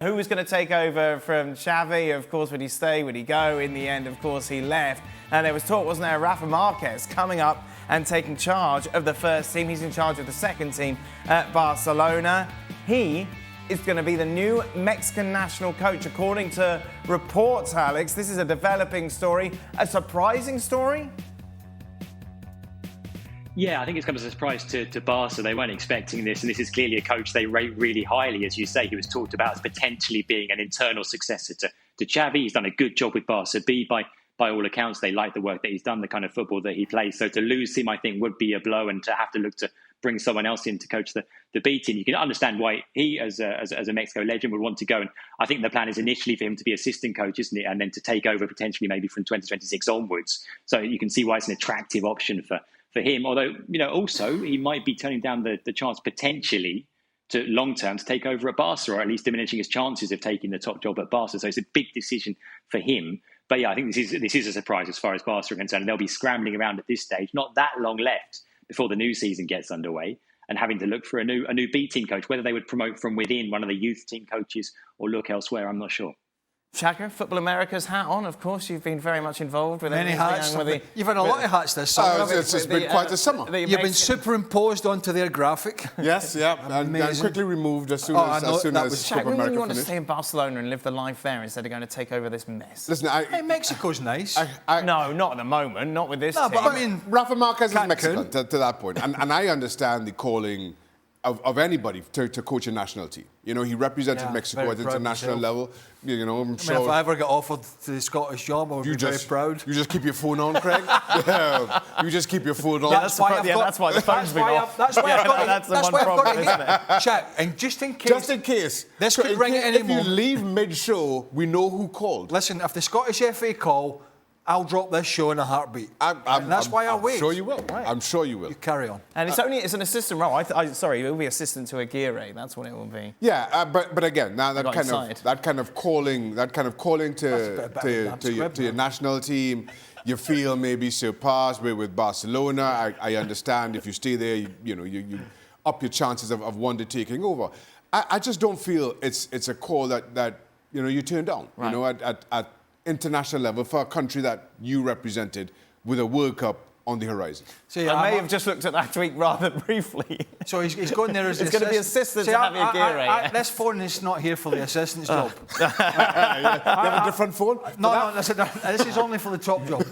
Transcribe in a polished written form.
Who was going to take over from Xavi? Of course, would he stay? Would he go? In the end, of course, he left. And there was talk, wasn't there, Rafa Marquez coming up and taking charge of the first team. He's in charge of the second team at Barcelona. He is going to be the new Mexican national coach, according to reports, Alex. This is a developing story, a surprising story. Yeah, I think it's come as a surprise to Barca. They weren't expecting this, and this is clearly a coach they rate really highly. As you say, he was talked about as potentially being an internal successor to Xavi. He's done a good job with Barca B. By all accounts, they like the work that he's done, the kind of football that he plays. So to lose him, I think, would be a blow, and to have to look to bring someone else in to coach the B team. You can understand why he, as a Mexico legend, would want to go. And I think the plan is initially for him to be assistant coach, isn't it? And then to take over potentially maybe from 2026 onwards. So you can see why it's an attractive option for him. Although, also he might be turning down the chance potentially to long term to take over at Barca, or at least diminishing his chances of taking the top job at Barca. So it's a big decision for him. But yeah, I think this is a surprise as far as Barca are concerned. They'll be scrambling around at this stage, not that long left before the new season gets underway, and having to look for a new B team coach. Whether they would promote from within one of the youth team coaches or look elsewhere, I'm not sure. Shaka, Football America's hat on, of course. You've been very much involved with many hats. You've had a lot of hats this summer. It's been quite a summer. You've been superimposed onto their graphic. Yes, yeah, and quickly removed as soon as Football Shaq, America you want to finished. stay in Barcelona and live the life there instead of going to take over this mess? Listen, Hey, Mexico's nice. No, not at the moment, not with this team. But I mean, Rafa Marquez is Mexican to that point, and I understand the calling of anybody to coach a national team. He represented Mexico at the international level. I'm sure. if I ever get offered the Scottish job, I would be very proud. You just keep your phone on, Craig. You just keep your phone on. That's why the phone's been off. That's why I've got That's the one problem, isn't it? Shaq, and just in case. This could ring at any moment. If you leave mid-show, we know who called. Listen, if the Scottish FA call, I'll drop this show in a heartbeat. And that's why I'll wait. I'm sure you will. Right. I'm sure you will. You carry on. And it's an assistant role. Sorry, it will be assistant to Aguirre. That's what it will be. Yeah, but again, now that kind of calling to your national team, you feel maybe surpassed with Barcelona. I understand if you stay there, you up your chances of one day taking over. I just don't feel it's a call that you turn down. Right. At international level for a country that you represented with a World Cup on the horizon. So I may have just looked at that tweet rather briefly. So he's going there as it's going to be assistant to Javier Aguirre. This phone is not here for the assistant's job. You have a different phone? No, this is only for the top job.